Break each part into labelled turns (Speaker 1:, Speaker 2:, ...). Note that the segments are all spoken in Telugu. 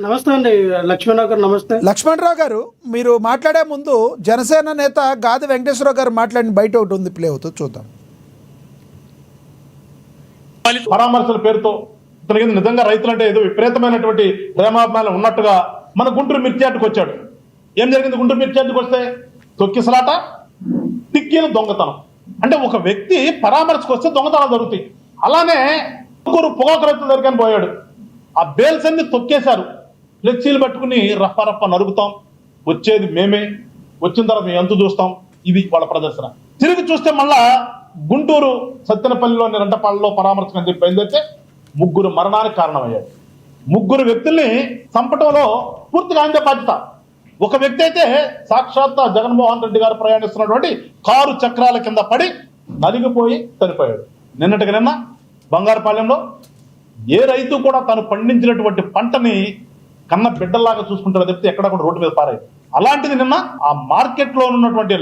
Speaker 1: నమస్తే అండి లక్ష్మణరావు గారు. నమస్తే
Speaker 2: లక్ష్మణరావు గారు, మీరు మాట్లాడే ముందు జనసేన నేత గాది వెంకటేశ్వరరావు గారు మాట్లాడిన బయట ఒకటి ఉంది, ప్లే అవుతుంది, చూద్దాం.
Speaker 3: పరామర్శల పేరుతో ఇతనికి నిజంగా రైతులంటే ఏదో విపరీతమైనటువంటి ప్రేమాభిమానం ఉన్నట్టుగా మన గుంటూరు మిర్చియాటుకు వచ్చాడు. ఏం జరిగింది గుంటూరు మిర్చియాటుకు వస్తే? తొక్కిసలాట, టిక్కీలు, దొంగతనం. అంటే ఒక వ్యక్తి పరామర్శకు వస్తే దొంగతనం జరుగుతాయి. అలానే ముగ్గురు పొగాకు రైతుల దగ్గరికి పోయాడు. ఆ బేల్స్ అన్ని తొక్కేశారు. ఫ్లెక్సీలు పట్టుకుని రప్ప రప్ప నరుగుతాం, వచ్చేది మేమే, వచ్చిన తర్వాత మేము ఎంత చూస్తాం, ఇది వాళ్ళ ప్రదర్శన. తిరిగి చూస్తే మళ్ళా గుంటూరు సత్తెనపల్లిలోని రెంటపాళ్ళలో పరామర్శకు అని చెప్పి బయలుదేరితే ముగ్గురు మరణానికి కారణమయ్యాడు. ముగ్గురు వ్యక్తుల్ని చంపటంలో పూర్తిగా ఆయనదే బాధ్యత. ఒక వ్యక్తి అయితే సాక్షాత్ జగన్మోహన్ రెడ్డి గారు ప్రయాణిస్తున్నటువంటి కారు చక్రాల కింద పడి నలిగిపోయి చనిపోయాడు. నిన్న బంగారుపాలెంలో ఏ రైతు కూడా తను పండించినటువంటి పంటని కన్న బిడ్డల్లాగా చూసుకుంటారో చెప్తే ఎక్కడ కూడా రోడ్డు మీద పారాయి. అలాంటిది నిన్న ఆ మార్కెట్ లో ఉన్నటువంటి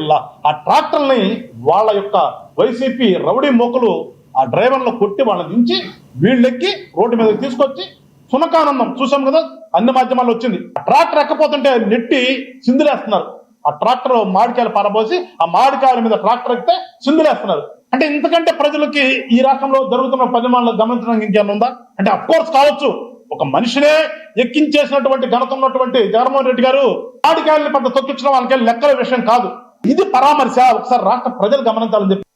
Speaker 3: ఆ ట్రాక్టర్ని వాళ్ళ యొక్క వైసీపీ రౌడీ మోకలు ఆ డ్రైవర్లు కొట్టి వాళ్ళని దించి వీళ్ళెక్కి రోడ్డు మీద తీసుకొచ్చి సునకానందం చూసాం కదా, అన్ని మాధ్యమాల్లో వచ్చింది. ఆ ట్రాక్టర్ ఎక్కపోతుంటే నెట్టి సిందులేస్తున్నారు. ఆ ట్రాక్టర్ మామిడికాయలు పారబోసి ఆ మామిడికాయల మీద ట్రాక్టర్ ఎక్కితే సిందులేస్తున్నారు. అంటే ఇంతకంటే ప్రజలకి ఈ రాష్ట్రంలో జరుగుతున్న పరిణామాలను గమనించడానికి ఇంకేమైనా ఉందా? అంటే అఫ్ కోర్స్ కావచ్చు, ఒక మనిషినే ఎక్కించేసినటువంటి ఘనత ఉన్నటువంటి జగన్మోహన్ రెడ్డి గారు మామిడికాయలని పెద్ద తొక్కించడం వాళ్ళకి లెక్కల విషయం కాదు. ఇది పరామర్శ. ఒకసారి రాష్ట్ర ప్రజలు గమనించాలని చెప్పి.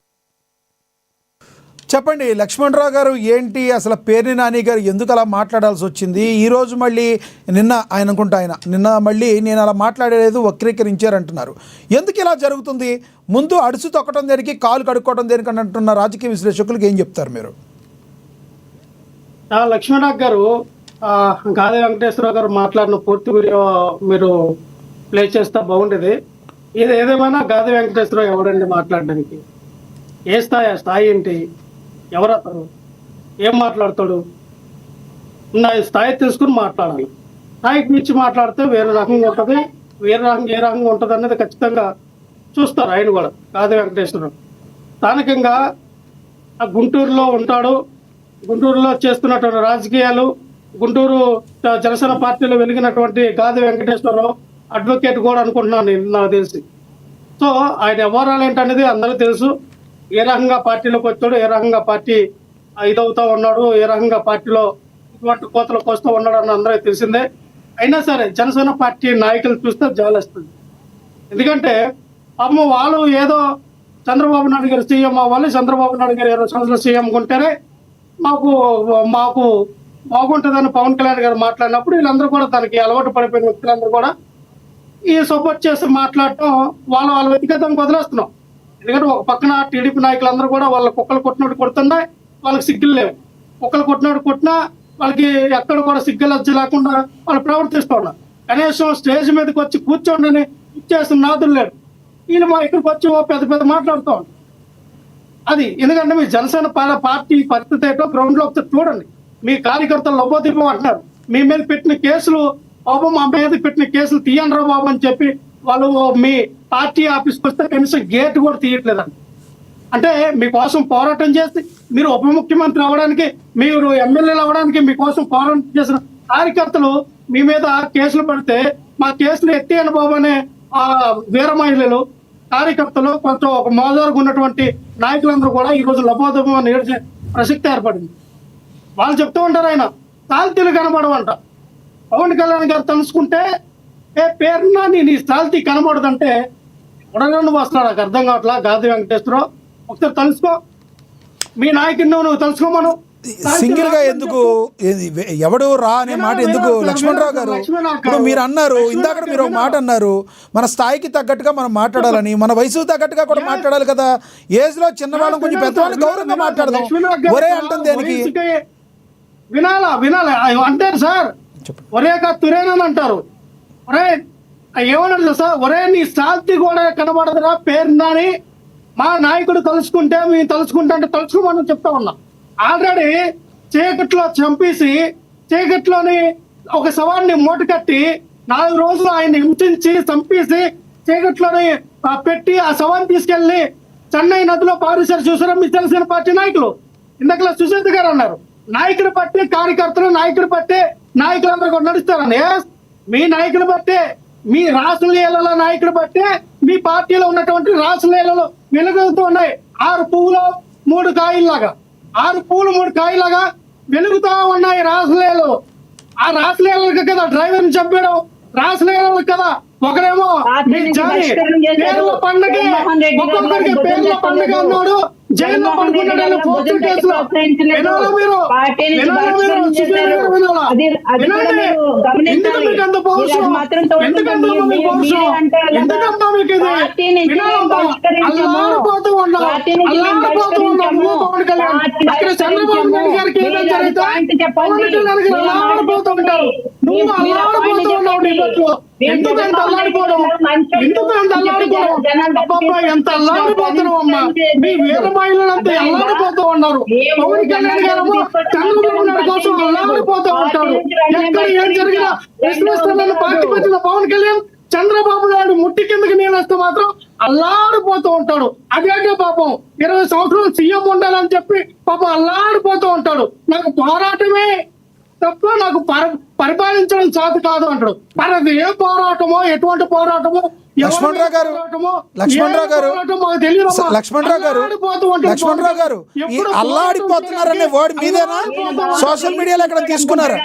Speaker 2: చెప్పండి లక్ష్మణరావు గారు, ఏంటి అసలు పేర్ని నాని గారు ఎందుకు అలా మాట్లాడాల్సి వచ్చింది? ఈరోజు మళ్ళీ నిన్న మళ్ళీ నేను అలా మాట్లాడలేదు వక్రీకరించారంటున్నారు. ఎందుకు ఇలా జరుగుతుంది? ముందు అడుసు తొక్కడం దేనికి, కాలు కడుక్కోవడం దేనికి అని అంటున్న రాజకీయ విశ్లేషకులకు ఏం చెప్తారు మీరు?
Speaker 1: లక్ష్మణరావు గారు, గాది వెంకటేశ్వరరావు గారు మాట్లాడిన పూర్తి వీడియో మీరు ప్లే చేస్తే బాగుండేది. ఇది ఏదేమైనా గాది వెంకటేశ్వరరావు ఎవడండి మాట్లాడడానికి? ఏ స్థాయి ఏంటి? ఎవరు అతను? ఏం మాట్లాడతాడు? నా స్థాయి తెలుసుకుని మాట్లాడాలి. స్థాయికి మించి మాట్లాడితే వేరే రకంగా ఉంటుంది, ఏ రకంగా ఉంటుంది అనేది ఖచ్చితంగా చూస్తారు ఆయన కూడా. గాది వెంకటేశ్వరరావు స్థానికంగా ఆ గుంటూరులో ఉంటాడు. గుంటూరులో చేస్తున్నటువంటి రాజకీయాలు, గుంటూరు జనసేన పార్టీలో వెలిగినటువంటి గాది వెంకటేశ్వరరావు అడ్వకేట్ కూడా అనుకుంటున్నాను నేను, నాకు తెలిసి. సో ఆయన వ్యవహారాలు ఏంటనేది అందరికీ తెలుసు. ఏ రకంగా పార్టీలోకి వచ్చాడు, ఏ రకంగా పార్టీ ఇదవుతా ఉన్నాడు, ఏ రకంగా పార్టీలో ఇటువంటి కోతలకు వస్తూ ఉన్నాడు అని అందరికీ తెలిసిందే. అయినా సరే జనసేన పార్టీ నాయకులు చూస్తే జాలేస్తుంది. ఎందుకంటే పాపం వాళ్ళు ఏదో చంద్రబాబు నాయుడు గారు సీఎం అవ్వాలి, చంద్రబాబు నాయుడు గారు 20 సంవత్సరాలు సీఎం ఉంటేనే మాకు బాగుంటుందని పవన్ కళ్యాణ్ గారు మాట్లాడినప్పుడు వీళ్ళందరూ కూడా తనకి అలవాటు పడిపోయిన వ్యక్తులందరూ కూడా ఈ సపోర్ట్ చేసి మాట్లాడటం వాళ్ళ వ్యక్తిగతంగా వదిలేస్తున్నాం. ఎందుకంటే ఒక పక్కన టీడీపీ నాయకులందరూ కూడా వాళ్ళ కుక్కలు కొట్టినట్టు కొడుతున్నా వాళ్ళకి సిగ్గులు లేవు. కుక్కలు కొట్టినట్టు కొట్టినా వాళ్ళకి ఎక్కడ కూడా సిగ్గులు వచ్చి లేకుండా వాళ్ళు ప్రవర్తిస్తూ ఉన్నారు. కనీసం స్టేజ్ మీదకి వచ్చి కూర్చోండి ఇచ్చేసిన నాదులు లేడు. వీళ్ళు మా ఇక్కడికి వచ్చి పెద్ద మాట్లాడుతూ ఉంటారు. అది ఎందుకంటే మీ జనసేన పార్టీ పరిస్థితి ఏంటో గ్రౌండ్ లో ఒకసారి చూడండి. మీ కార్యకర్తలు లబోదీపం అంటున్నారు. మీ మీద పెట్టిన కేసులు, బాబు మా మీద పెట్టిన కేసులు తీయండి రా బాబు అని చెప్పి వాళ్ళు మీ పార్టీ ఆఫీస్కి వస్తే కనీసం గేట్ కూడా తీయట్లేదండి. అంటే మీకోసం పోరాటం చేసి మీరు ఉప ముఖ్యమంత్రి అవ్వడానికి, మీరు ఎమ్మెల్యేలు అవ్వడానికి మీకోసం పోరాటం చేసిన కార్యకర్తలు మీ మీద కేసులు పెడితే మా కేసులు ఎత్తేయండి బాబు అనే వీర మహిళలు, కార్యకర్తలు, కొంచెం ఒక మోజారుగా ఉన్నటువంటి నాయకులందరూ కూడా ఈ రోజు లబోదీపం నేర్చే ప్రసక్తి ఏర్పడింది. వాళ్ళు చెప్తూ ఉంటారు ఆయన తాల్తీలు కనబడవంట. పవన్ కళ్యాణ్ గారు తెలుసుకుంటే పేరున నీ స్థాల్తీ కనబడదంటే ఉడగా నువ్వు అసలు నాకు అర్థం కావట్లా. గాది వెంకటేశ్వరరావు ఒకసారి తెలుసుకో, మీ నాయకుడిని నువ్వు తెలుసుకోమను.
Speaker 2: సింగిల్ గా ఎందుకు ఎవడు రా అనే మాట ఎందుకు? లక్ష్మణరావు గారు, ఇప్పుడు మీరు అన్నారు, ఇందాక మీరు ఒక మాట అన్నారు, మన స్థాయికి తగ్గట్టుగా మనం మాట్లాడాలని, మన వయసు తగ్గట్టుగా కూడా మాట్లాడాలి కదా. ఏజ్ లో చిన్నవాళ్ళం కొంచెం పెద్దవాళ్ళని గౌరవంగా మాట్లాడదాం. ఒరే అంటుంది దేనికి?
Speaker 1: వినాలా అంటారు సార్, ఒరే కాదు తురేనని అంటారు. ఒరే ఏమన్నా సార్, ఒరే నీ స్థాయి కూడా కనబడదురా పేరుందని మా నాయకుడు తలుచుకుంటే మేము తలుచుకుంటా అంటే తలుచుకోమని చెప్తా ఉన్నా. ఆల్రెడీ చీకట్లో చంపేసి, చీకట్లోని ఒక శవాన్ని మూట కట్టి 4 రోజులు ఆయన హింసించి చంపేసి చీకట్లోని పెట్టి ఆ శవాన్ని తీసుకెళ్లి చెన్నై నదిలో పారేశారు. చూసారా మీ జనసేన పార్టీ నాయకులు? ఇందాకలా సుశీల్ గారు అన్నారు నాయకుడు బట్టి కార్యకర్తలు, నాయకుడు బట్టి నాయకులందరూ కూడా నడుస్తారని. మీ నాయకుడు బట్టే, మీ రాసలీలలో నాయకుడు బట్టే మీ పార్టీలో ఉన్నటువంటి రాసలీలలో వెలుగుతూ ఉన్నాయి. 6 పువ్వులు 3 కాయల్లాగా, 6 పువ్వులు 3 కాయలాగా వెలుగుతూ ఉన్నాయి రాసలీలలు. ఆ రాసలీలకు కదా డ్రైవర్ని చంపేయడం, రాసలీలకు కదా ఒకరేమో మీ జాతి పేర్ల పండుగ, ఒక్కొక్కరికి పేర్ల పండుగ అన్నాడు, జైల్లో పడుకున్నాడు పోస్టర్ కేసులో. వినాలా మీరు? వినాలా మీరు? వినాలా? వినండి. ఎందుకు మీకు అంత పౌరుషం? ఎందుకంతా మీకు పౌరుషం? ఎందుకంతా మీకు ఇది? వినాలమ్మా. అల్లాడిపోతూ ఉన్నాం, అల్లాడిపోతూ ఉన్నాం. నువ్వు పవన్ కళ్యాణ్ అక్కడ చంద్రబాబు నాయుడు గారికి ఏదైనా జరిగితే పవన్ కళ్యాణ్ గారు అల్లాడిపోతూ ఉంటారు. నువ్వు అల్లాడిపోతూ ఉన్నావు నీ బతుకు. ఎందుకు ఎంత అల్లాడిపోవడం? ఎందుకు ఎంత అల్లాడిపోవడం? అబ్బబ్బా ఎంత అల్లాడిపోతున్నావు అమ్మా. మీ వీర మహిళలంతా అల్లాడిపోతూ ఉన్నారు. పవన్ కళ్యాణ్ గారు చంద్రబాబు నాయుడు కోసం అల్లాడిపోతూ ఉంటాడు. ఎక్కడ ఏం జరిగినా ప్రశ్నిస్తానని పార్టీ పెట్టిన పవన్ కళ్యాణ్ చంద్రబాబు నాయుడు ముట్టి కిందకి నీళ్ళేస్తే మాత్రం అల్లాడిపోతూ ఉంటాడు. అదేంటే పాపం 20 సంవత్సరాలు సీఎం ఉండాలని చెప్పి పాపం అల్లాడిపోతూ ఉంటాడు. నాకు పోరాటమే తప్ప నాకు పరిపాలించడం చేత కాదు అంటాడు. మరి అది ఏ పోరాటమో, ఎటువంటి పోరాటమో,
Speaker 2: లక్ష్మణరావు గారు, లక్ష్మణరావు గారు, లక్ష్మణరావు గారు, లక్ష్మణరావు గారు, ఈ అల్లాడిపోతున్నారనే వర్డ్ మీదేనా? సోషల్ మీడియాలో ఎక్కడ తీసుకున్నారా?